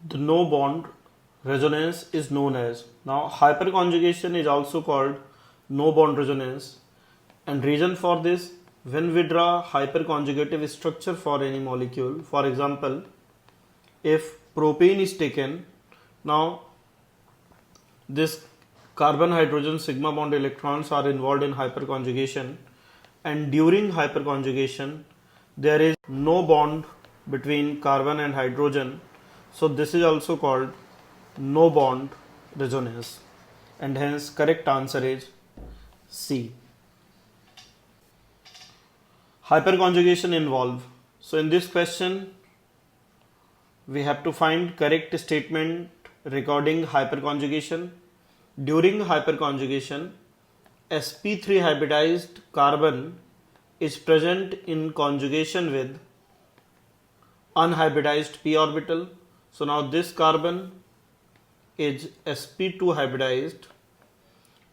the no bond resonance is known as. Now hyperconjugation is also called no bond resonance, and reason for this, when we draw hyperconjugative structure for any molecule, for example, if propane is taken, now this carbon hydrogen sigma bond electrons are involved in hyperconjugation, and during hyperconjugation there is no bond between carbon and hydrogen, so this is also called no bond resonance, and hence correct answer is C. Hyperconjugation involve. So in this question we have to find correct statement regarding hyperconjugation. During hyperconjugation, sp3 hybridized carbon is present in conjugation with unhybridized p orbital. So now this carbon is sp2 hybridized,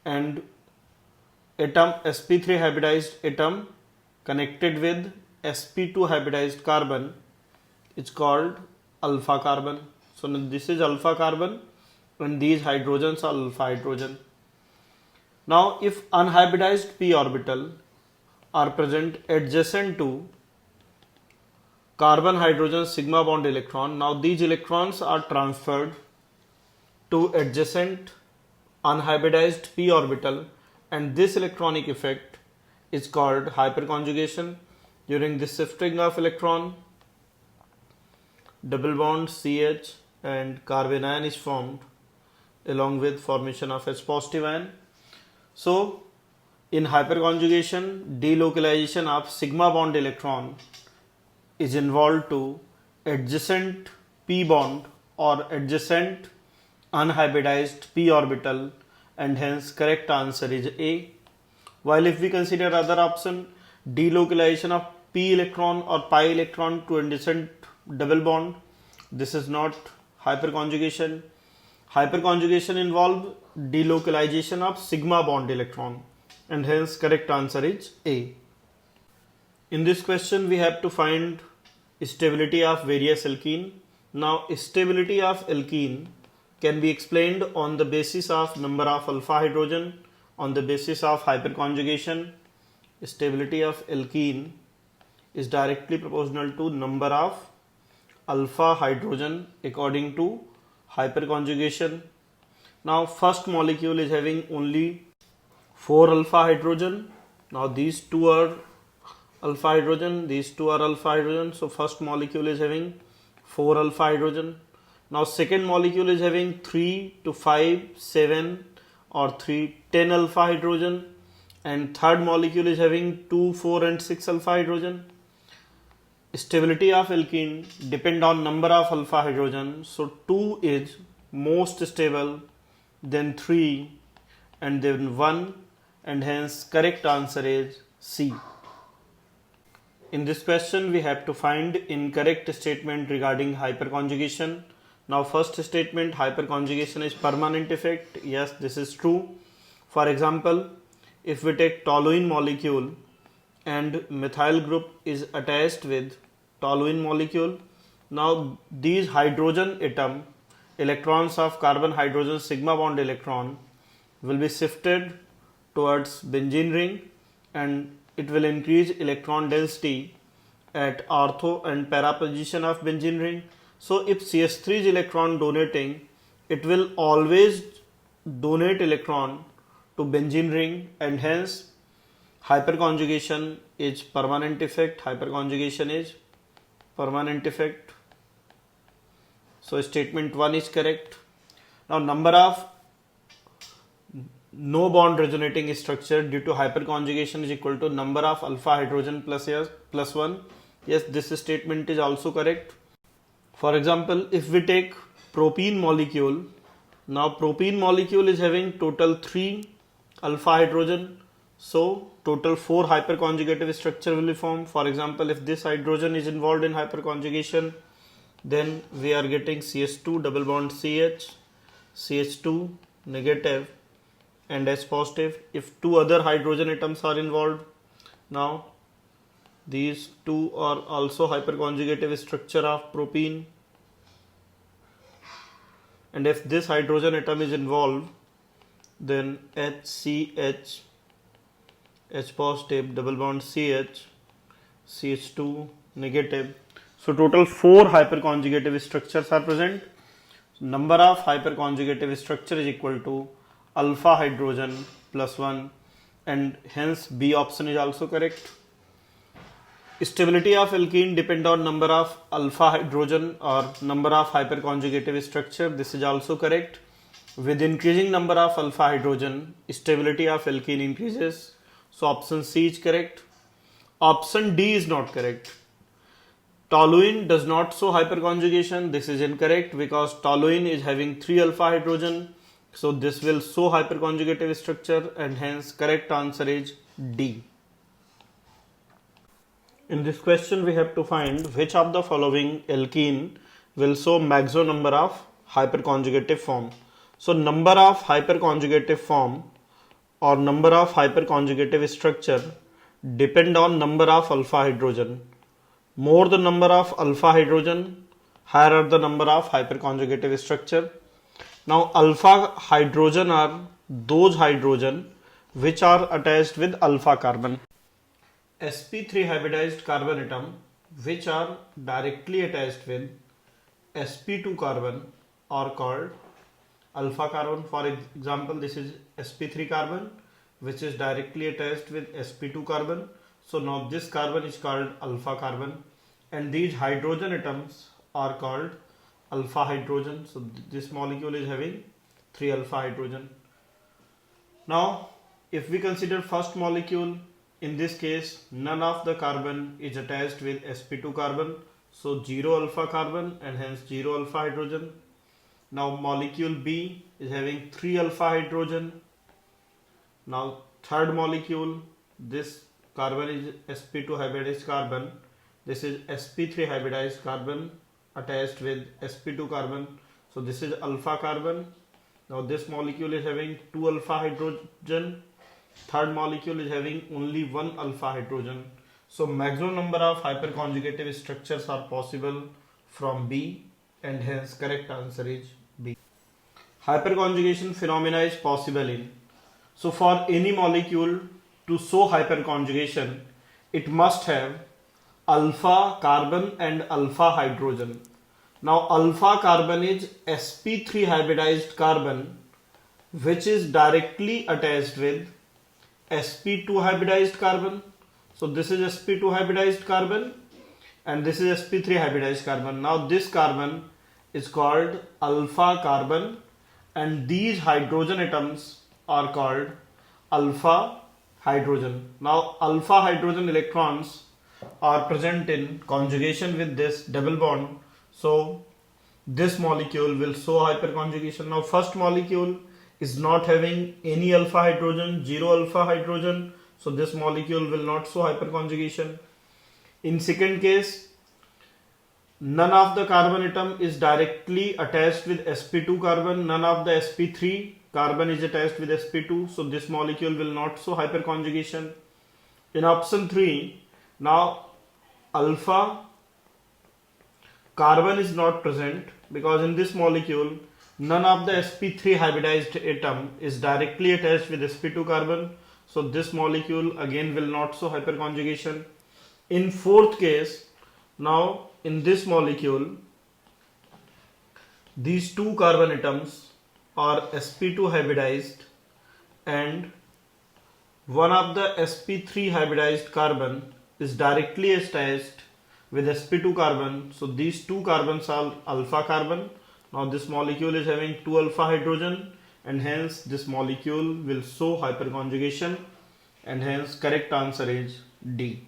and atom sp3 hybridized atom connected with sp2 hybridized carbon is called alpha carbon. So now this is alpha carbon and these hydrogens are alpha hydrogen. Now if unhybridized p orbital are present adjacent to carbon hydrogen sigma bond electron, now these electrons are transferred to adjacent unhybridized p orbital, and this electronic effect is called hyperconjugation. During this shifting of electron, double bond CH and carbon ion is formed along with formation of H positive ion. So in hyperconjugation, delocalization of sigma bond electron is involved to adjacent p bond or adjacent unhybridized p orbital, and hence correct answer is A. While if we consider other option, delocalization of p electron or pi electron to adjacent double bond, this is not hyperconjugation. Hyperconjugation involve delocalization of sigma bond electron, and hence correct answer is A. In this question we have to find stability of various alkene. Now stability of alkene can be explained on the basis of number of alpha hydrogen on the basis of hyperconjugation. Stability of alkene is directly proportional to number of alpha hydrogen according to hyperconjugation. Now first molecule is having only 4 alpha hydrogen. Now these two are alpha hydrogen, these two are alpha hydrogen, so first molecule is having 4 alpha hydrogen. Now second molecule is having 3 to 5, 7 or 3, 10 alpha hydrogen, and third molecule is having 2, 4 and 6 alpha hydrogen. Stability of alkene depend on number of alpha hydrogen, so 2 is most stable, then 3 and then 1, and hence correct answer is C. In this question we have to find incorrect statement regarding hyperconjugation. Now first statement, hyperconjugation is permanent effect. Yes, this is true. For example, if we take toluene molecule and methyl group is attached with toluene molecule, now these hydrogen atom, electrons of carbon hydrogen sigma bond electron will be shifted towards benzene ring, and it will increase electron density at ortho and para position of benzene ring. So if CH3 is electron donating, it will always donate electron to benzene ring, and hence hyperconjugation is permanent effect. Hyperconjugation is permanent effect. So statement 1 is correct. Now number of no bond resonating structure due to hyperconjugation is equal to number of alpha hydrogen plus 1. Yes, this statement is also correct. For example, if we take propene molecule, now propene molecule is having total 3 alpha hydrogen, so total 4 hyperconjugative structure will be formed. For example, if this hydrogen is involved in hyperconjugation, then we are getting CH2 double bond CH, CH2 negative and H positive. If 2 other hydrogen atoms are involved, now these 2 are also hyperconjugative structure of propene. and if this hydrogen atom is involved, then HCH, H positive, double bond CH, CH2 negative. So total 4 hyperconjugative structures are present. Number of hyperconjugative structure is equal to alpha hydrogen plus 1, and hence B option is also correct. Stability of alkene depend on number of alpha hydrogen or number of hyperconjugative structure. This is also correct. With increasing number of alpha hydrogen, stability of alkene increases. So option C is correct. Option D is not correct. Toluene does not show hyperconjugation. This is incorrect because toluene is having 3 alpha hydrogen. So this will show hyperconjugative structure, and hence correct answer is D. In this question we have to find which of the following alkene will show maximum number of hyperconjugative form. So number of hyperconjugative form or number of hyperconjugative structure depend on number of alpha hydrogen. More the number of alpha hydrogen, higher are the number of hyperconjugative structure. Now alpha hydrogen are those hydrogen which are attached with alpha carbon. sp3 hybridized carbon atom which are directly attached with sp2 carbon are called alpha carbon. For example, this is sp3 carbon which is directly attached with sp2 carbon. So now this carbon is called alpha carbon, and these hydrogen atoms are called alpha hydrogen. So this molecule is having 3 alpha hydrogen. Now if we consider first molecule, in this case none of the carbon is attached with sp2 carbon, so 0 alpha carbon and hence 0 alpha hydrogen. Now molecule B is having 3 alpha hydrogen. Now third molecule, this carbon is sp2 hybridized carbon, this is sp3 hybridized carbon attached with sp2 carbon, so this is alpha carbon. Now this molecule is having 2 alpha hydrogen, third molecule is having only 1 alpha hydrogen. So maximum number of hyperconjugative structures are possible from B, and hence correct answer is B. Hyperconjugation phenomena is possible in, so for any molecule to show hyperconjugation, it must have alpha carbon and alpha hydrogen. Now alpha carbon is sp3 hybridized carbon which is directly attached with sp2 hybridized carbon. So this is sp2 hybridized carbon and this is sp3 hybridized carbon. Now this carbon is called alpha carbon, and these hydrogen atoms are called alpha hydrogen. Now alpha hydrogen electrons are present in conjugation with this double bond, so this molecule will show hyperconjugation. Now first molecule is not having any alpha hydrogen, 0 alpha hydrogen, so this molecule will not show hyperconjugation. In second case, none of the carbon atom is directly attached with sp2 carbon, none of the sp3 carbon is attached with sp2, so this molecule will not show hyperconjugation. In option 3, now alpha carbon is not present because in this molecule none of the sp3 hybridized atom is directly attached with sp2 carbon, so this molecule again will not show hyperconjugation. In fourth case, now in this molecule these two carbon atoms are sp2 hybridized and one of the sp3 hybridized carbon is directly attached with sp2 carbon, so these two carbons are alpha carbon. Now this molecule is having 2 alpha hydrogen and hence this molecule will show hyperconjugation, and hence correct answer is D.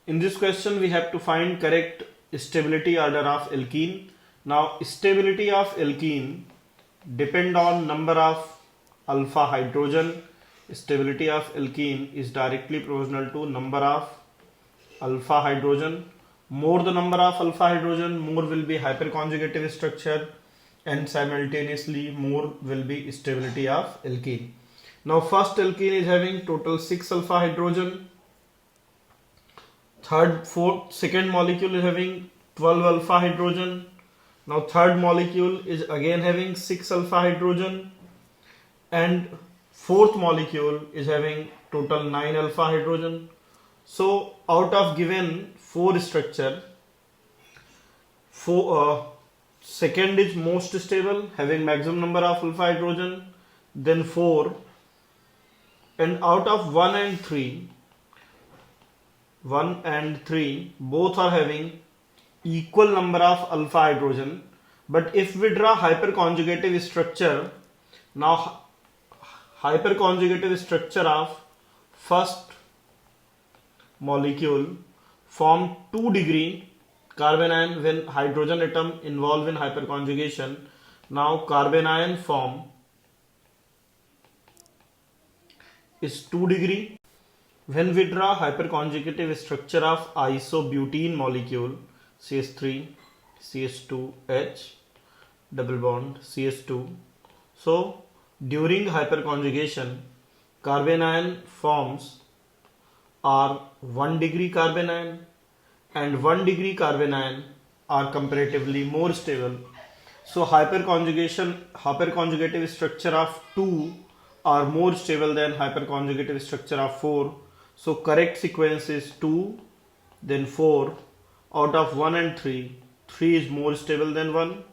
In this question we have to find correct stability order of alkene. Now stability of alkene depend on number of alpha hydrogen. Stability of alkene is directly proportional to number of alpha hydrogen. More the number of alpha hydrogen, more will be hyperconjugative structure, and simultaneously more will be stability of alkene. Now first alkene is having total 6 alpha hydrogen. Second molecule is having 12 alpha hydrogen. Now third molecule is again having 6 alpha hydrogen, and fourth molecule is having total 9 alpha hydrogen. So out of given 4 structure, second is most stable, having maximum number of alpha hydrogen, then 4, and out of 1 and 3 both are having equal number of alpha hydrogen. But if we draw hyperconjugative structure, now hyperconjugative structure of first molecule form 2-degree carbon ion when hydrogen atom involved in hyperconjugation. Now carbon ion form is 2-degree. When we draw hyperconjugative structure of isobutene molecule, CH3 CH2H double bond CH2. So during hyperconjugation, carbon ion forms are 1-degree carbon ion, and 1-degree carbon ion are comparatively more stable. So hyperconjugative structure of 2 are more stable than hyperconjugative structure of 4. So correct sequence is 2, then 4. Out of 1 and 3 is more stable than 1.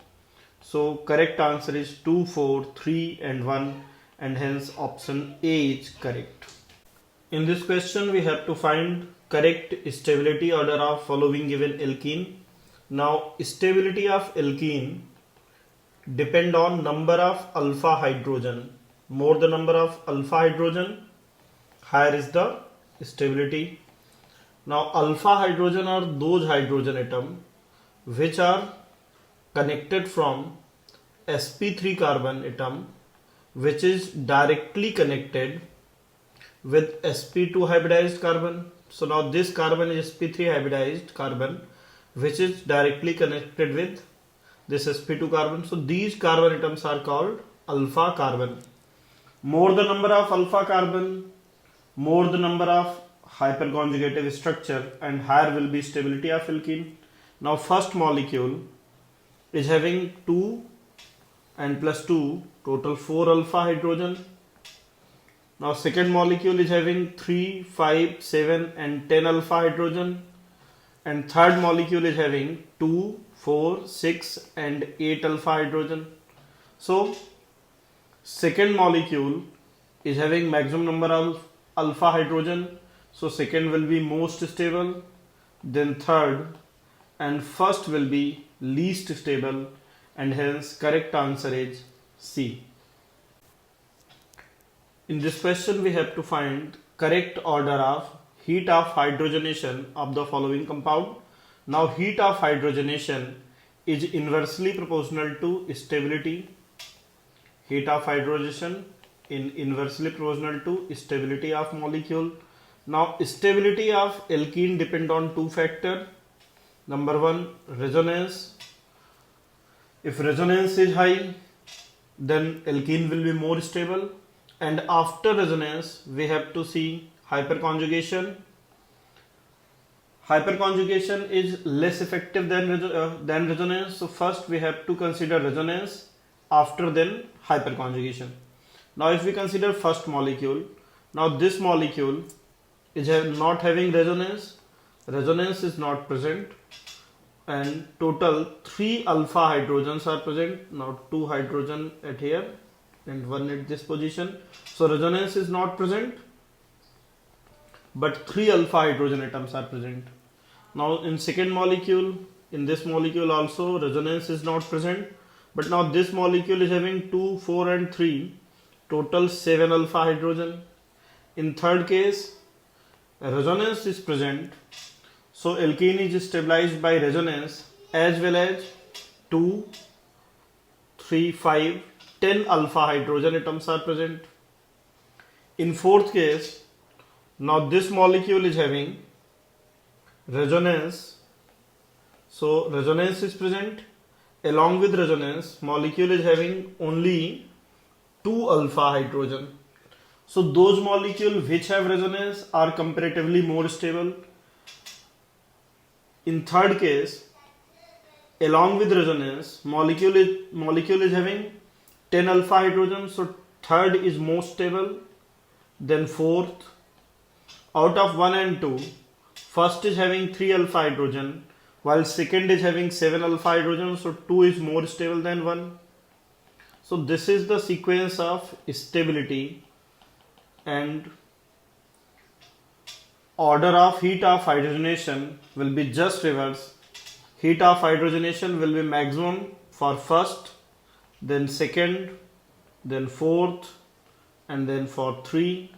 So correct answer is 2, 4, 3 and 1, and hence option A is correct. In this question we have to find correct stability order of following given alkene. Now stability of alkene depend on number of alpha hydrogen. More the number of alpha hydrogen, higher is the stability. Now alpha hydrogen are those hydrogen atom which are connected from sp3 carbon atom which is directly connected with sp2 hybridized carbon. So now this carbon is sp3 hybridized carbon which is directly connected with this sp2 carbon. So these carbon atoms are called alpha carbon. More the number of alpha carbon, more the number of hyperconjugative structure, and higher will be stability of alkene. Now first molecule is having 2 and plus 2, total 4 alpha hydrogen. Now second molecule is having 3, 5, 7 and 10 alpha hydrogen, and third molecule is having 2, 4, 6 and 8 alpha hydrogen. So second molecule is having maximum number of alpha hydrogen, so second will be most stable, then third, and first will be least stable, and hence correct answer is C. In this question we have to find correct order of heat of hydrogenation of the following compound. Now heat of hydrogenation is inversely proportional to stability. Heat of hydrogenation is inversely proportional to stability of molecule. Now stability of alkene depend on two factors. Number one, resonance. If resonance is high, then alkene will be more stable. And after resonance, we have to see hyperconjugation. Hyperconjugation is less effective than resonance. So first we have to consider resonance, after then hyperconjugation. Now if we consider first molecule, now this molecule is not having resonance. Resonance is not present, and total 3 alpha hydrogens are present. Now 2 hydrogen at here and 1 at this position. So resonance is not present, but 3 alpha hydrogen atoms are present. Now in second molecule, in this molecule also resonance is not present, but now this molecule is having 2, 4 and 3, total 7 alpha hydrogen. In third case, resonance is present, so alkene is stabilized by resonance, as well as 2, 3, 5, 10 alpha hydrogen atoms are present. In fourth case, now this molecule is having resonance, so resonance is present. Along with resonance, molecule is having only 2 alpha hydrogen. So those molecules which have resonance are comparatively more stable. In third case, along with resonance, molecule is having 10 alpha hydrogen, so third is most stable, then fourth. Out of 1 and 2, first is having 3 alpha hydrogen, while second is having 7 alpha hydrogen, so 2 is more stable than 1. So this is the sequence of stability, and order of heat of hydrogenation will be just reverse. Heat of hydrogenation will be maximum for first, then second, then fourth, and then for 3.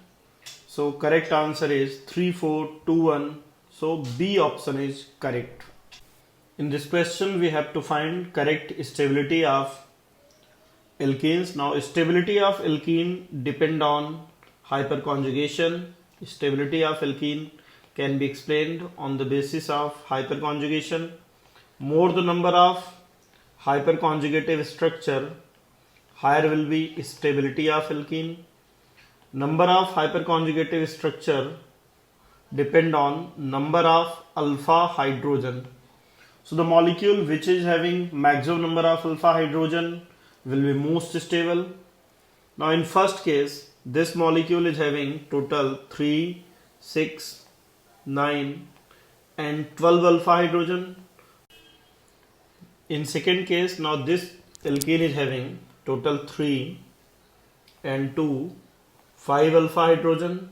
So correct answer is 3, 4, 2, 1. So B option is correct. In this question we have to find correct stability of alkenes. Now stability of alkene depend on hyperconjugation. Stability of alkene can be explained on the basis of hyperconjugation. More the number of hyperconjugative structure, higher will be stability of alkene. Number of hyperconjugative structure depend on number of alpha hydrogen. So the molecule which is having maximum number of alpha hydrogen will be most stable. Now in first case, this molecule is having total 3, 6, 9 and 12 alpha hydrogen. In second case, now this alkene is having total 3 and 2, 5 alpha hydrogen.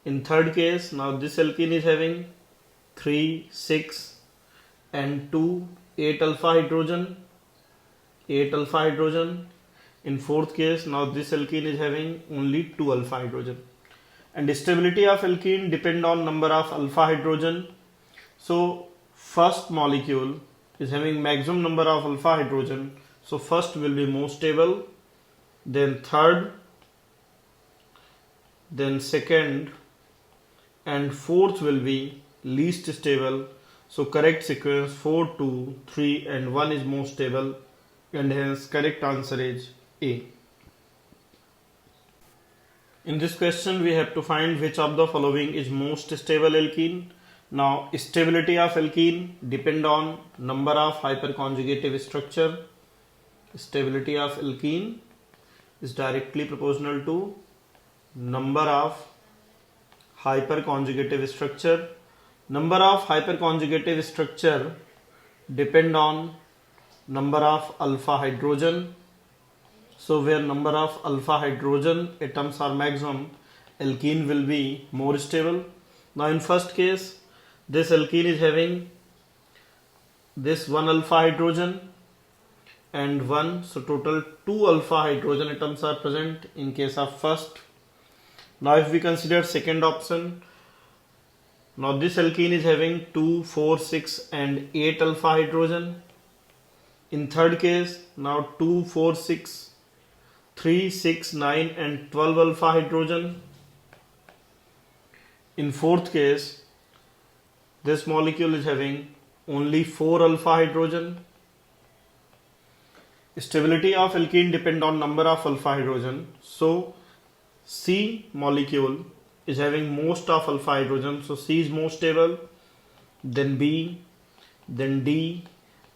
In third case, now this alkene is having 3, 6 and 2, 8 alpha hydrogen. 8 alpha hydrogen. In fourth case, now this alkene is having only 2 alpha hydrogen. And stability of alkene depend on number of alpha hydrogen. So first molecule is having maximum number of alpha hydrogen. So first will be most stable, then third, then second, and fourth will be least stable. So correct sequence 4, 2, 3 and 1 is most stable, and hence correct answer is A. In this question we have to find which of the following is most stable alkene. Now stability of alkene depend on number of hyperconjugative structure. Stability of alkene is directly proportional to number of hyperconjugative structure. Number of hyperconjugative structure depend on number of alpha hydrogen. So where number of alpha hydrogen atoms are maximum, alkene will be more stable. Now in first case, this alkene is having this 1 alpha hydrogen and 1, so total 2 alpha hydrogen atoms are present in case of first. Now if we consider second option, now this alkene is having 2, 4, 6 and 8 alpha hydrogen. In third case, now 2, 4, 6, 3, 6, 9 and 12 alpha hydrogen. In fourth case, this molecule is having only 4 alpha hydrogen. Stability of alkene depend on number of alpha hydrogen. So C molecule is having most of alpha hydrogen. So C is most stable, then B, then D,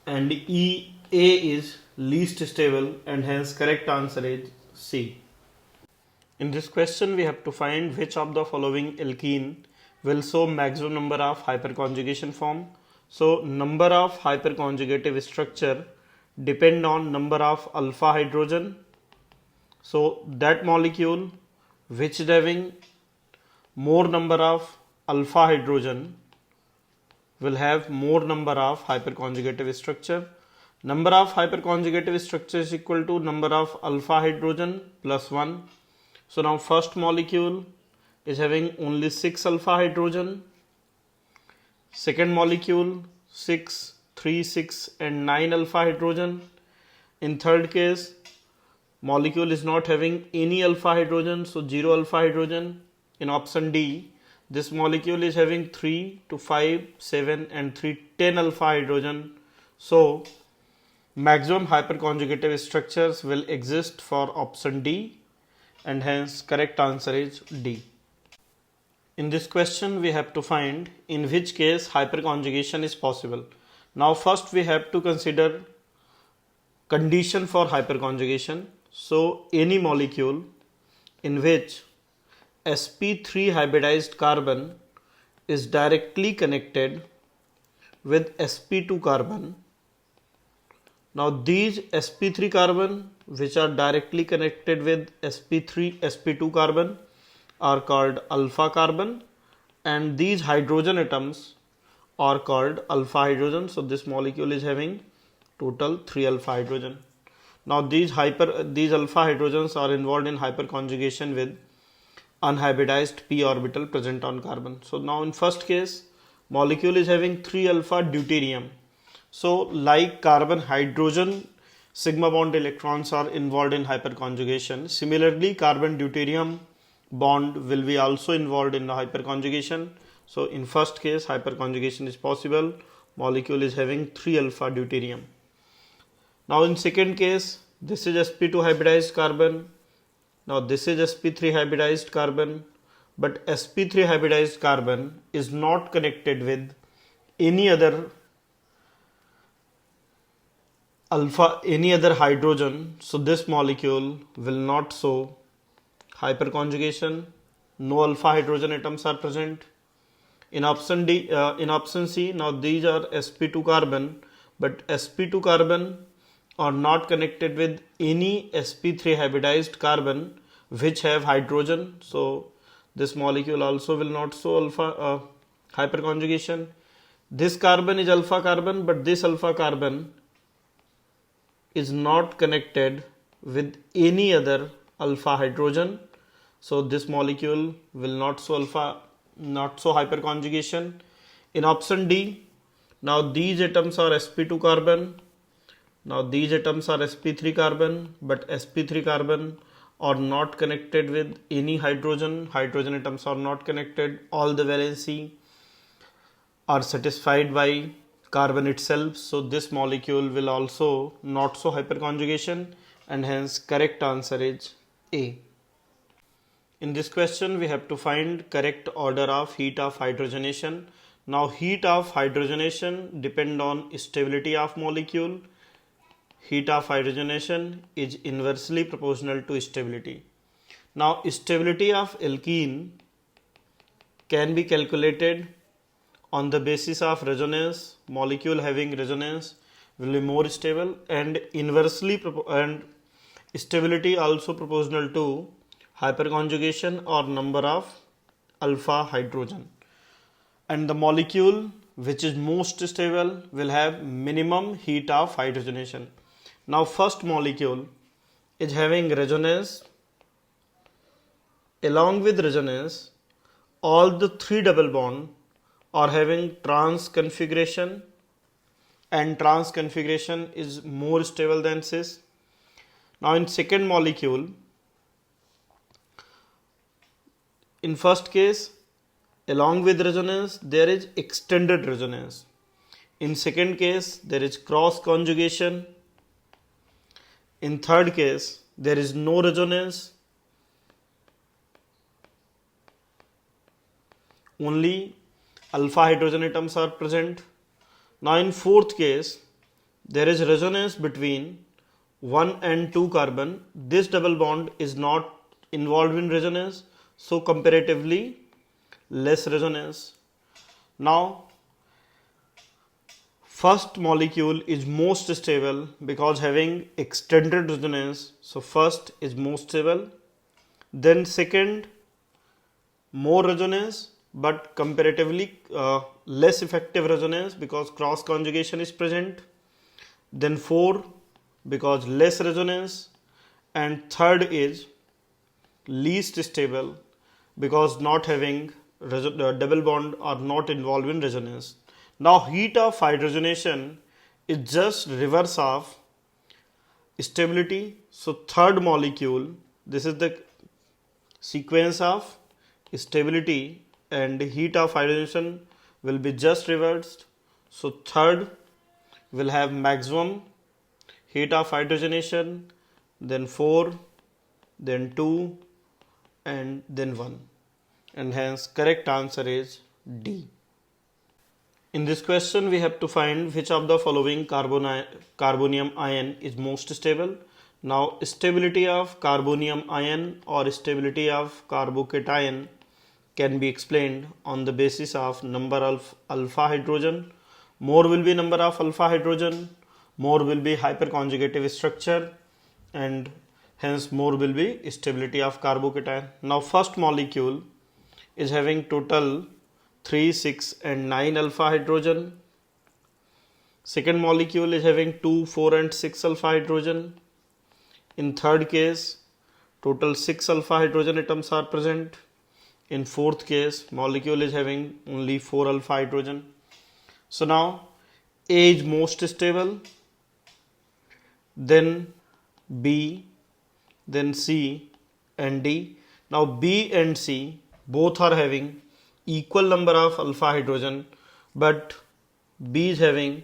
and E. A is least stable, and hence correct answer is C. In this question we have to find which of the following alkene will show maximum number of hyperconjugation form. So number of hyperconjugative structure depend on number of alpha hydrogen. So that molecule which is having more number of alpha hydrogen will have more number of hyperconjugative structure. Number of hyperconjugative structure is equal to number of alpha hydrogen plus 1. So now first molecule is having only 6 alpha hydrogen. Second molecule 6, 3, 6 and 9 alpha hydrogen. In third case, molecule is not having any alpha hydrogen, so 0 alpha hydrogen. In option D, this molecule is having 3 to 5, 7 and 3, 10 alpha hydrogen. So maximum hyperconjugative structures will exist for option D, and hence correct answer is D. In this question we have to find in which case hyperconjugation is possible. Now first we have to consider condition for hyperconjugation. So any molecule in which sp3 hybridized carbon is directly connected with sp2 carbon. Now these sp3 carbon which are directly connected with sp2 carbon are called alpha carbon, and these hydrogen atoms are called alpha hydrogen. So this molecule is having total 3 alpha hydrogen. Now these alpha hydrogens are involved in hyperconjugation with unhybridized p orbital present on carbon. So now in first case, molecule is having 3 alpha deuterium. So like carbon, hydrogen sigma bond electrons are involved in hyperconjugation. Similarly, carbon deuterium bond will be also involved in the hyperconjugation. So in first case, hyperconjugation is possible. Molecule is having 3 alpha deuterium. Now in second case, this is sp2 hybridized carbon. Now this is sp3 hybridized carbon, but sp3 hybridized carbon is not connected with any other hydrogen. So this molecule will not show hyperconjugation. No alpha hydrogen atoms are present. In option C, now these are sp2 carbon, but sp2 carbon are not connected with any sp3 hybridized carbon which have hydrogen. So this molecule also will not show alpha hyperconjugation. This carbon is alpha carbon, but this alpha carbon is not connected with any other alpha hydrogen. So this molecule will not show hyperconjugation. In option D, now these atoms are sp2 carbon. Now these atoms are sp3 carbon, but sp3 carbon are not connected with any hydrogen. Hydrogen atoms are not connected. All the valency are satisfied by carbon itself. So this molecule will also not show hyperconjugation, and hence correct answer is A. In this question we have to find correct order of heat of hydrogenation. Now heat of hydrogenation depend on stability of molecule. Heat of hydrogenation is inversely proportional to stability. Now stability of alkene can be calculated on the basis of resonance. Molecule having resonance will be more stable, and and stability also proportional to hyperconjugation or number of alpha hydrogen. And the molecule which is most stable will have minimum heat of hydrogenation. Now first molecule is having resonance. Along with resonance, all the 3 double bond are having trans configuration, and trans configuration is more stable than cis. Now in second molecule, in first case, along with resonance there is extended resonance. In second case there is cross conjugation. In third case there is no resonance, only alpha hydrogen atoms are present. Now in fourth case there is resonance between 1 and 2 carbon. This double bond is not involved in resonance, so comparatively less resonance. Now first molecule is most stable because having extended resonance. So first is most stable, then second more resonance but comparatively less effective resonance because cross conjugation is present, then 4 because less resonance, and third is least stable because not having double bond are not involved in resonance. Now heat of hydrogenation is just reverse of stability. So third molecule, this is the sequence of stability, and heat of hydrogenation will be just reversed. So third will have maximum heat of hydrogenation, then 4, then 2, and then 1, and hence correct answer is D. In this question, we have to find which of the following carbonium ion is most stable. Now, stability of carbonium ion or stability of carbocation can be explained on the basis of number of alpha hydrogen. More will be number of alpha hydrogen, more will be hyperconjugative structure, and hence more will be stability of carbocation. Now, first molecule is having total 3, 6 and 9 alpha hydrogen. Second molecule is having 2, 4 and 6 alpha hydrogen. In third case, total 6 alpha hydrogen atoms are present. In fourth case, molecule is having only 4 alpha hydrogen. So now A is most stable, then B, then C and D. Now B and C both are having equal number of alpha hydrogen, but B is having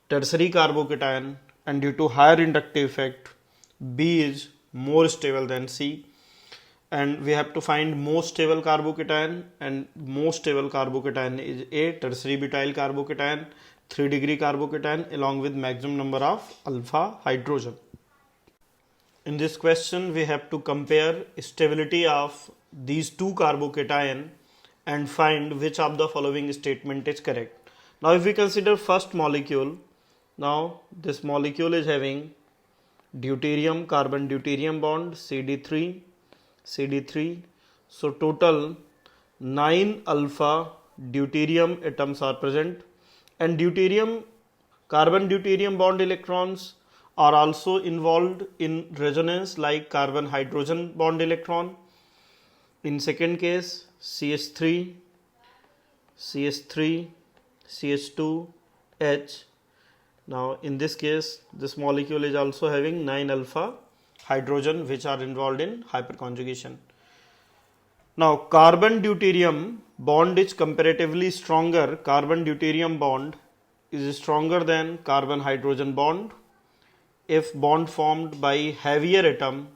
tertiary carbocation, and due to higher inductive effect, B is more stable than C. And we have to find most stable carbocation, and most stable carbocation is A, tertiary butyl carbocation, 3 degree carbocation along with maximum number of alpha hydrogen. In this question, we have to compare stability of these two carbocation and find which of the following statement is correct. Now, if we consider first molecule, now this molecule is having deuterium, carbon deuterium bond, CD3, CD3. So, total 9 alpha deuterium atoms are present, and deuterium, carbon deuterium bond electrons are also involved in resonance like carbon hydrogen bond electron. In second case, CH3, CH3, CH2, H. Now in this case, this molecule is also having 9 alpha hydrogen which are involved in hyperconjugation. Now carbon deuterium bond is comparatively stronger. Carbon deuterium bond is stronger than carbon hydrogen bond. If bond formed by heavier atom,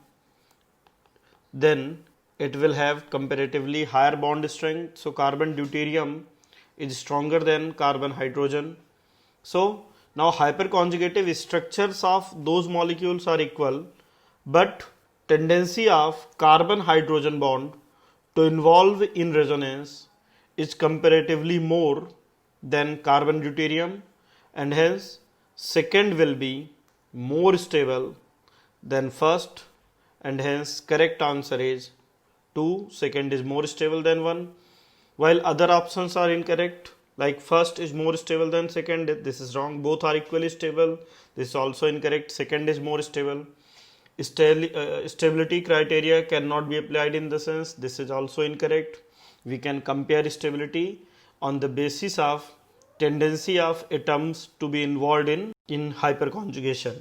then it will have comparatively higher bond strength. So carbon deuterium is stronger than carbon hydrogen. So now hyperconjugative structures of those molecules are equal, but tendency of carbon hydrogen bond to involve in resonance is comparatively more than carbon deuterium, and hence second will be more stable than first, and hence correct answer is 2. Second is more stable than 1, while other options are incorrect, like first is more stable than second. This is wrong. Both are equally stable. This is also incorrect. Second is more stable. Stability criteria cannot be applied in the sense. This is also incorrect. We can compare stability on the basis of tendency of atoms to be involved in hyperconjugation.